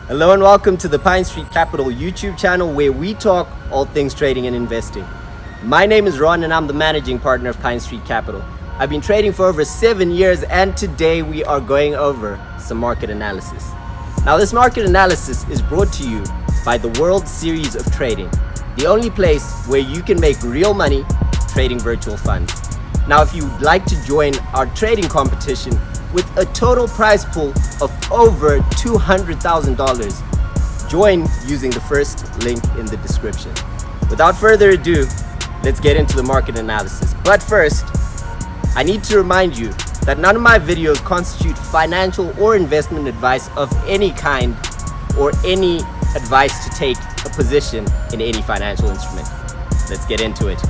Hello and welcome to the Pine Street Capital YouTube channel where we talk all things trading and investing. My name is Ron and I'm the managing partner of Pine Street Capital. I've been trading for over 7 years and today we are going over some market analysis. Now this market analysis is brought to you by the World Series of Trading, the only place where you can make real money trading virtual funds. Now if you'd like to join our trading competition with a total prize pool of over $200,000, join using the first link in the description. Without further ado, let's get into the market analysis. But first, I need to remind you that none of my videos constitute financial or investment advice of any kind or any advice to take a position in any financial instrument. Let's get into it.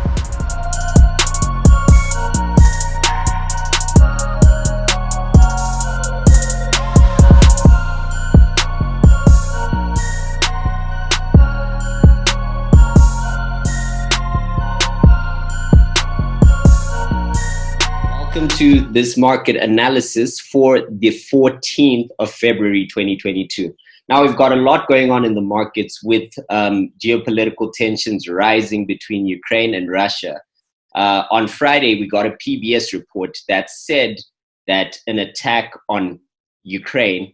Welcome to this market analysis for the 14th of February 2022. Now we've got a lot going on in the markets with geopolitical tensions rising between Ukraine and Russia. On Friday, we got a PBS report that said that an attack on Ukraine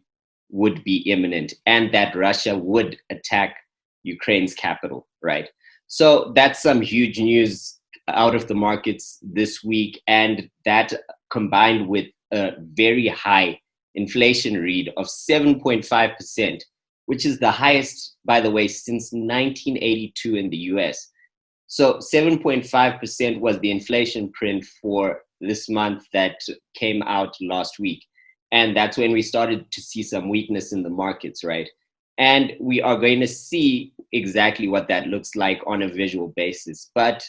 would be imminent and that Russia would attack Ukraine's capital, right? So that's some huge news out of the markets this week, and that combined with a very high inflation read of 7.5%, which is the highest, by the way, since 1982 in the US. So 7.5% was the inflation print for this month that came out last week. And that's when we started to see some weakness in the markets, right? And we are going to see exactly what that looks like on a visual basis. But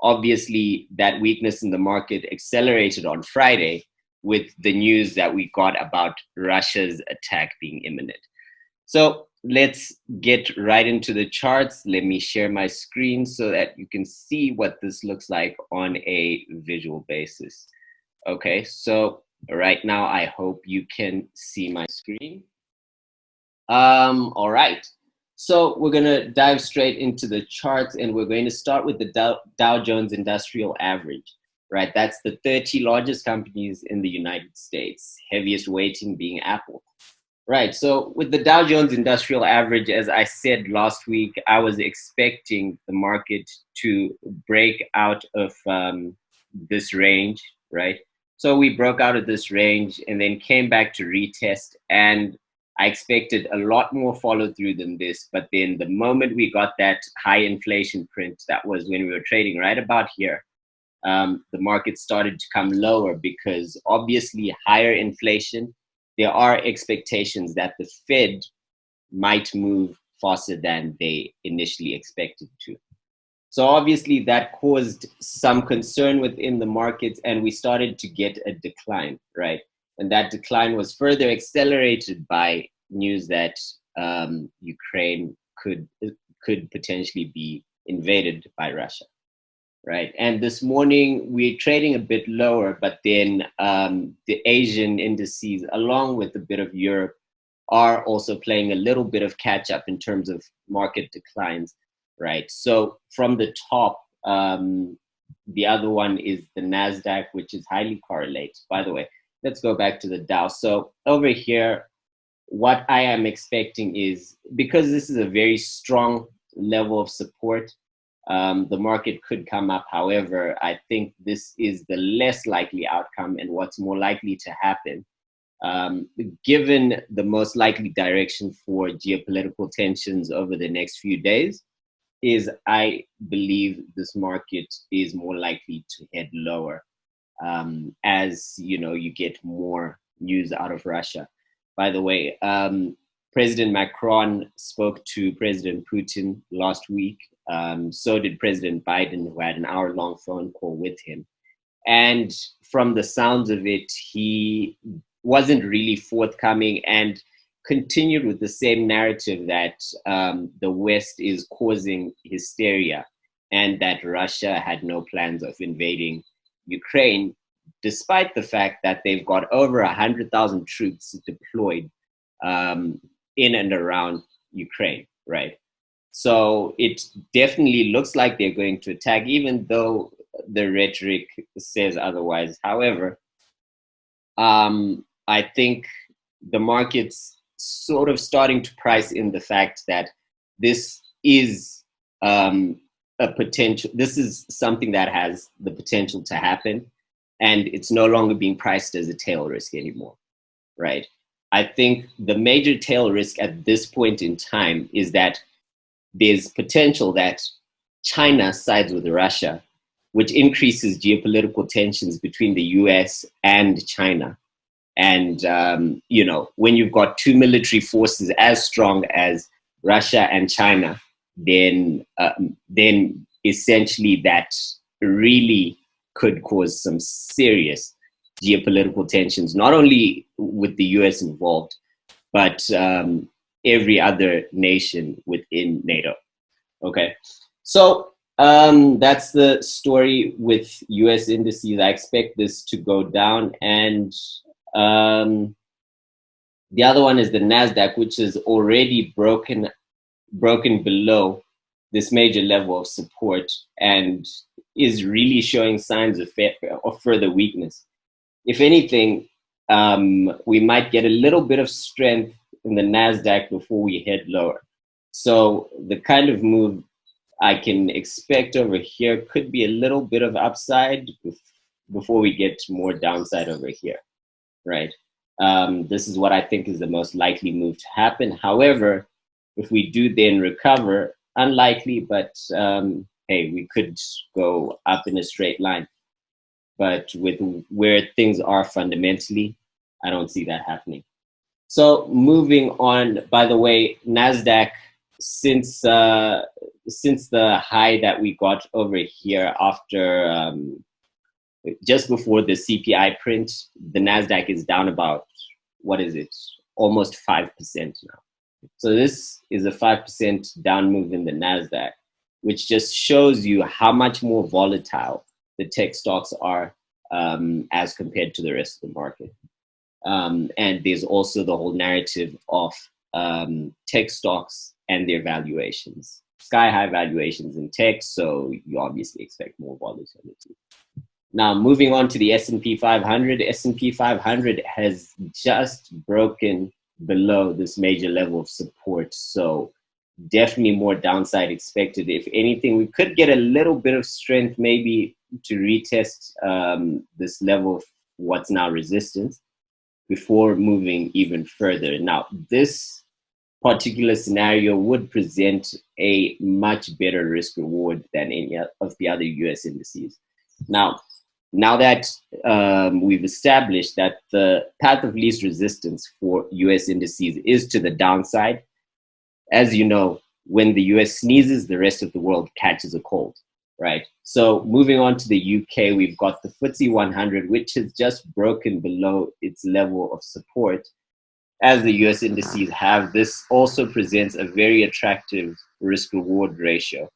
obviously, that weakness in the market accelerated on Friday with the news that we got about Russia's attack being imminent. So let's get right into the charts. Let me share my screen so that you can see what this looks like on a visual basis. Okay, so right now I hope you can see my screen. All right. So we're going to dive straight into the charts, and we're going to start with the Dow Jones Industrial Average, right? That's the 30 largest companies in the United States, heaviest weighting being Apple, right? So with the Dow Jones Industrial Average, as I said last week, I was expecting the market to break out of this range, right? So we broke out of this range and then came back to retest, and I expected a lot more follow through than this, but then the moment we got that high inflation print, that was when we were trading right about here, the market started to come lower because obviously higher inflation, there are expectations that the Fed might move faster than they initially expected to. So obviously that caused some concern within the markets, and we started to get a decline, right? And that decline was further accelerated by news that Ukraine could potentially be invaded by Russia, right? And this morning we're trading a bit lower, but then the Asian indices, along with a bit of Europe, are also playing a little bit of catch up in terms of market declines, right? So from the top, the other one is the NASDAQ, which is highly correlated, by the way. Let's go back to the Dow. So over here, what I am expecting is, because this is a very strong level of support, the market could come up. However, I think this is the less likely outcome, and what's more likely to happen, given the most likely direction for geopolitical tensions over the next few days, is I believe this market is more likely to head lower. As you know, you get more news out of Russia. By the way, President Macron spoke to President Putin last week. So did President Biden, who had an hour-long phone call with him. And from the sounds of it, he wasn't really forthcoming and continued with the same narrative that the West is causing hysteria and that Russia had no plans of invading Ukraine, despite the fact that they've got over 100,000 troops deployed in and around Ukraine, right? So it definitely looks like they're going to attack, even though the rhetoric says otherwise. However, I think the market's sort of starting to price in the fact that this is a potential, this is something that has the potential to happen, and it's no longer being priced as a tail risk anymore, right? I think the major tail risk at this point in time is that there's potential that China sides with Russia, which increases geopolitical tensions between the US and China. And, you know, when you've got two military forces as strong as Russia and China, then essentially that really could cause some serious geopolitical tensions, not only with the US involved, but every other nation within NATO. Okay, so that's the story with US indices. I expect this to go down, and the other one is the Nasdaq, which is already broken below this major level of support and is really showing signs of further weakness. If anything, we might get a little bit of strength in the Nasdaq before we head lower. So the kind of move I can expect over here could be a little bit of upside before we get more downside over here, right? This is what I think is the most likely move to happen. However, if we do then recover, unlikely, but hey, we could go up in a straight line. But with where things are fundamentally, I don't see that happening. So moving on, by the way, NASDAQ, since the high that we got over here after, just before the CPI print, the NASDAQ is down about, what is it, almost 5% now. So this is a 5% down move in the NASDAQ, which just shows you how much more volatile the tech stocks are as compared to the rest of the market. And there's also the whole narrative of tech stocks and their valuations. Sky high valuations in tech, so you obviously expect more volatility. Now, moving on to the S&P 500, S&P 500 has just broken below this major level of support, so definitely more downside expected. If anything, we could get a little bit of strength maybe to retest this level of what's now resistance before moving even further. Now, this particular scenario would present a much better risk reward than any of the other US indices. Now that we've established that the path of least resistance for US indices is to the downside, as you know, when the US sneezes, the rest of the world catches a cold, right? So moving on to the UK, we've got the FTSE 100, which has just broken below its level of support. As the US indices have, this also presents a very attractive risk reward ratio.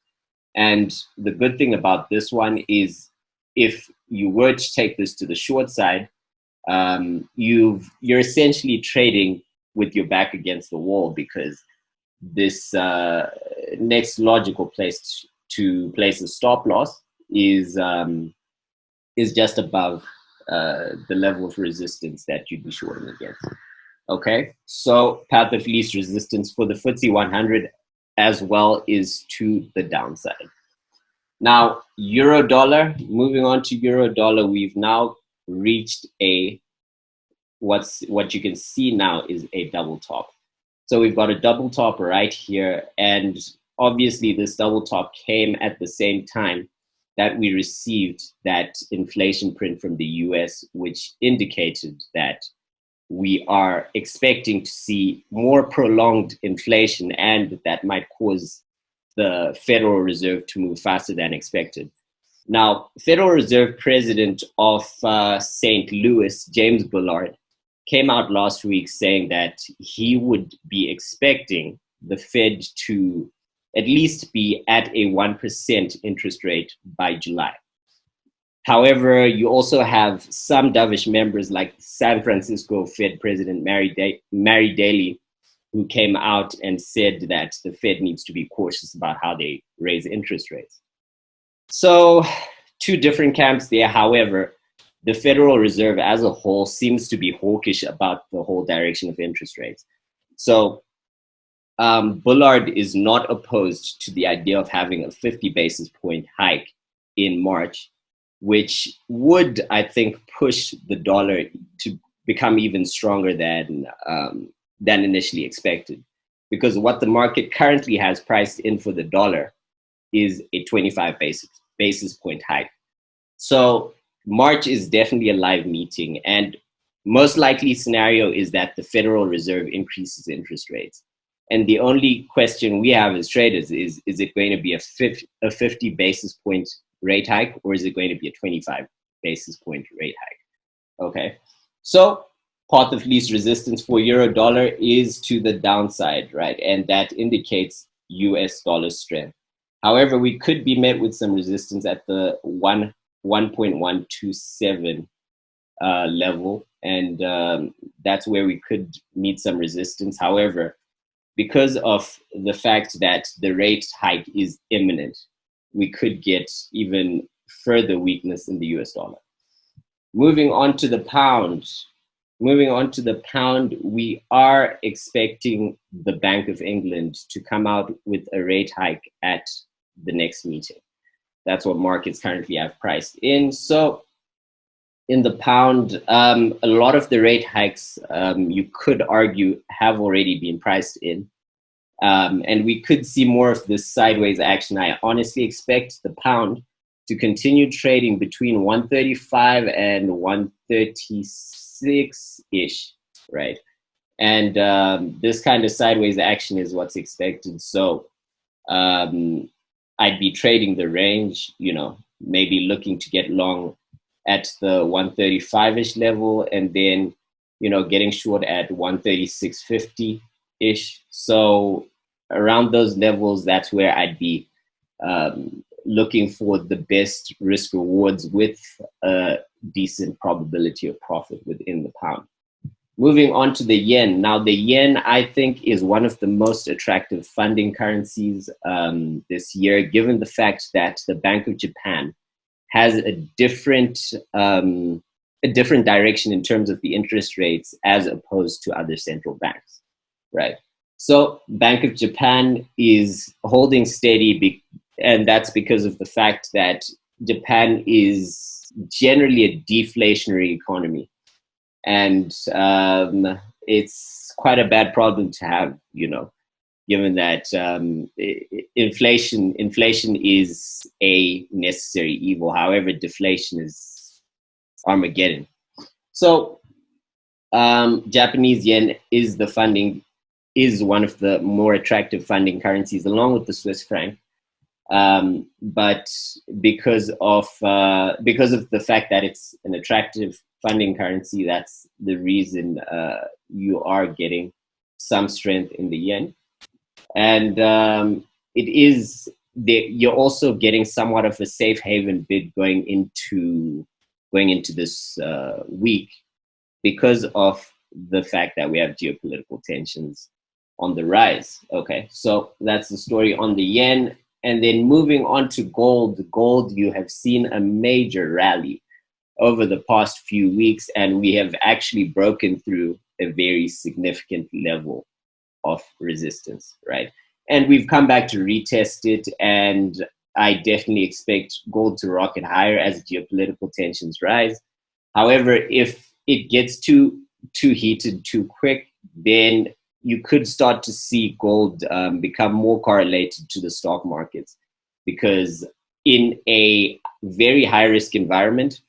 And the good thing about this one is if you were to take this to the short side, you're essentially trading with your back against the wall, because this next logical place to place a stop loss is just above the level of resistance that you'd be shorting against. Okay, so path of least resistance for the FTSE 100 as well is to the downside. Now, euro dollar, moving on to euro dollar, we've now reached what you can see now is a double top. So we've got a double top right here, and obviously this double top came at the same time that we received that inflation print from the US, which indicated that we are expecting to see more prolonged inflation, and that might cause the Federal Reserve to move faster than expected. Now, Federal Reserve President of St. Louis, James Bullard, came out last week saying that he would be expecting the Fed to at least be at a 1% interest rate by July. However, you also have some dovish members like San Francisco Fed President Mary Daly who came out and said that the Fed needs to be cautious about how they raise interest rates. So two different camps there. However, the Federal Reserve as a whole seems to be hawkish about the whole direction of interest rates. So Bullard is not opposed to the idea of having a 50 basis point hike in March, which would, I think, push the dollar to become even stronger than initially expected. Because what the market currently has priced in for the dollar is a 25 basis point hike. So March is definitely a live meeting, and most likely scenario is that the Federal Reserve increases interest rates. And the only question we have as traders is it going to be a 50 basis point rate hike, or is it going to be a 25 basis point rate hike? Okay, so path of least resistance for euro dollar is to the downside, right? And that indicates US dollar strength. However, we could be met with some resistance at the 1.127 level, and that's where we could meet some resistance. However, because of the fact that the rate hike is imminent, we could get even further weakness in the US dollar. Moving on to the pound. We are expecting the Bank of England to come out with a rate hike at the next meeting. That's what markets currently have priced in. So in the pound, a lot of the rate hikes, you could argue, have already been priced in. And we could see more of this sideways action. I honestly expect the pound to continue trading between 135 and 136-ish, right? And this kind of sideways action is what's expected. So I'd be trading the range, maybe looking to get long at the 135-ish level, and then, getting short at 136.50-ish. So around those levels, that's where I'd be looking for the best risk rewards with a decent probability of profit within the pound. Moving on to the yen. Now, the yen, I think, is one of the most attractive funding currencies this year, given the fact that the Bank of Japan has a different direction in terms of the interest rates as opposed to other central banks, right? So Bank of Japan is holding steady, and that's because of the fact that Japan is generally a deflationary economy. And it's quite a bad problem to have, given that inflation is a necessary evil. However, deflation is Armageddon. So Japanese yen is one of the more attractive funding currencies, along with the Swiss franc. But because of the fact that it's an attractive funding currency, that's the reason you are getting some strength in the yen. And you're also getting somewhat of a safe haven bid going into this week, because of the fact that we have geopolitical tensions on the rise. Okay, so that's the story on the yen. And then moving on to gold. Gold, you have seen a major rally over the past few weeks, and we have actually broken through a very significant level of resistance, right? And we've come back to retest it, and I definitely expect gold to rocket higher as geopolitical tensions rise. However, if it gets too heated too quick, then you could start to see gold become more correlated to the stock markets, because in a very high risk environment,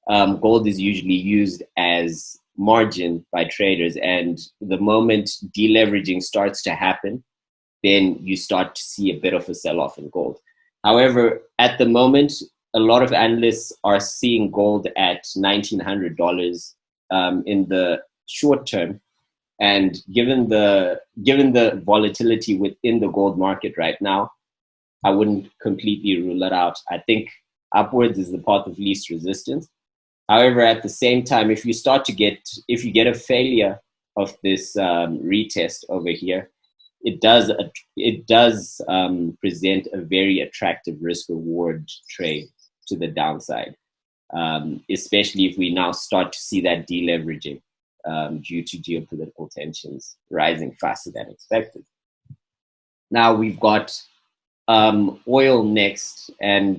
gold is usually used as margin by traders. And the moment deleveraging starts to happen, then you start to see a bit of a sell-off in gold. However, at the moment, a lot of analysts are seeing gold at $1,900 in the short term. And given the volatility within the gold market right now, I wouldn't completely rule it out. I think upwards is the path of least resistance. However, at the same time, if you get a failure of this retest over here, it does present a very attractive risk reward trade to the downside, especially if we now start to see that deleveraging due to geopolitical tensions rising faster than expected. Now we've got oil next, and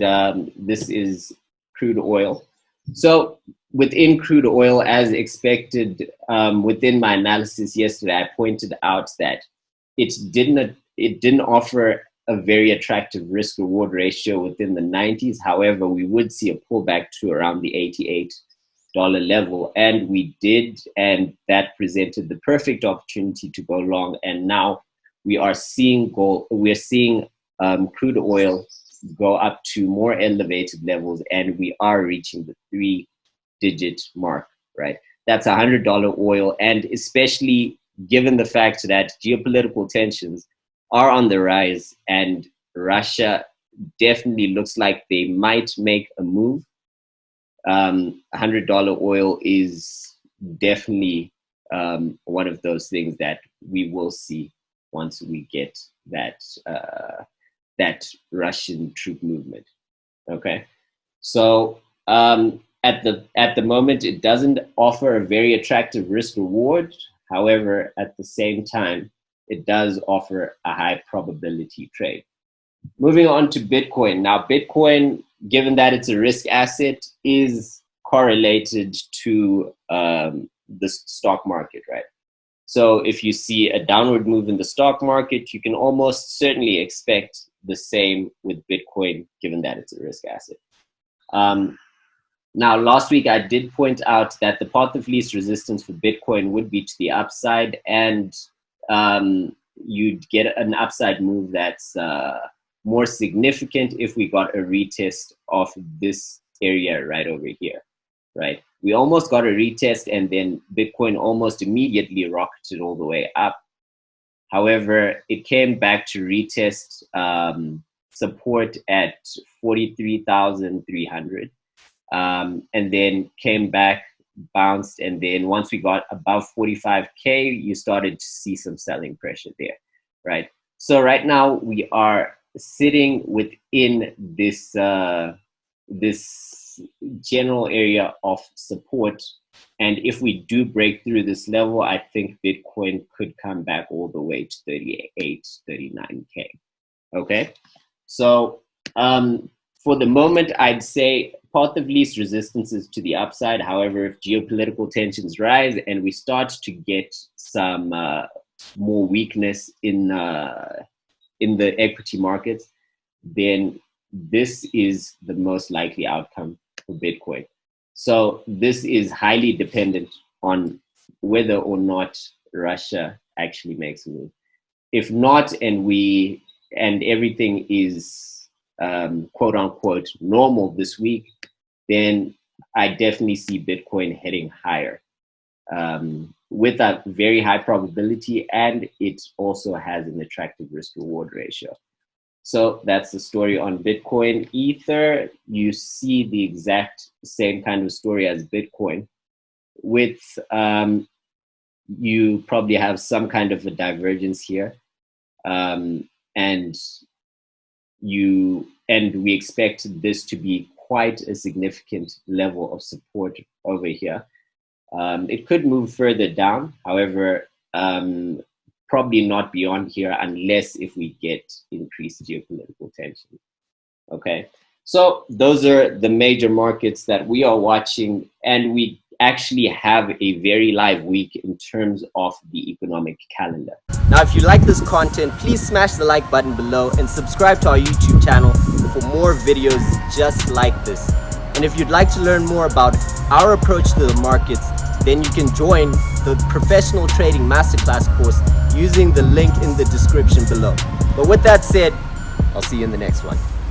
this is crude oil. So within crude oil, as expected, within my analysis yesterday, I pointed out that it didn't offer a very attractive risk reward ratio within the 90s. However, we would see a pullback to around the $88 level, and we did, and that presented the perfect opportunity to go long. And now we are seeing crude oil go up to more elevated levels, and we are reaching the 3-digit mark, right? That's $100 oil, and especially given the fact that geopolitical tensions are on the rise and Russia definitely looks like they might make a move, $100 oil is definitely one of those things that we will see once we get that Russian troop movement. Okay, so at the moment, it doesn't offer a very attractive risk reward. However, at the same time, it does offer a high probability trade. Moving on to Bitcoin. Now, Bitcoin, given that it's a risk asset, is correlated to the stock market, right? So if you see a downward move in the stock market, you can almost certainly expect the same with Bitcoin, given that it's a risk asset. Now, last week, I did point out that the path of least resistance for Bitcoin would be to the upside, and you'd get an upside move that's more significant if we got a retest of this area right over here, right? We almost got a retest, and then Bitcoin almost immediately rocketed all the way up. However, it came back to retest support at 43,300. And then came back, bounced, and then once we got above 45K, you started to see some selling pressure there, right? So right now we are sitting within this this general area of support, and if we do break through this level, I think Bitcoin could come back all the way to 38, 39K. Okay, so for the moment, I'd say path of least resistance is to the upside. However, if geopolitical tensions rise and we start to get some more weakness in the equity markets, then this is the most likely outcome for Bitcoin. So this is highly dependent on whether or not Russia actually makes a move. If not, and everything is quote unquote normal this week, then I definitely see Bitcoin heading higher with a very high probability, and it also has an attractive risk reward ratio. So that's the story on Bitcoin. Ether, you see the exact same kind of story as Bitcoin, with you probably have some kind of a divergence here, and we expect this to be quite a significant level of support over here. It could move further down, however, probably not beyond here unless if we get increased geopolitical tension. Okay, so those are the major markets that we are watching, and we actually have a very live week in terms of the economic calendar. Now, if you like this content, please smash the like button below and subscribe to our YouTube channel for more videos just like this. And if you'd like to learn more about our approach to the markets, then you can join the Professional Trading Masterclass course using the link in the description below. But with that said, I'll see you in the next one.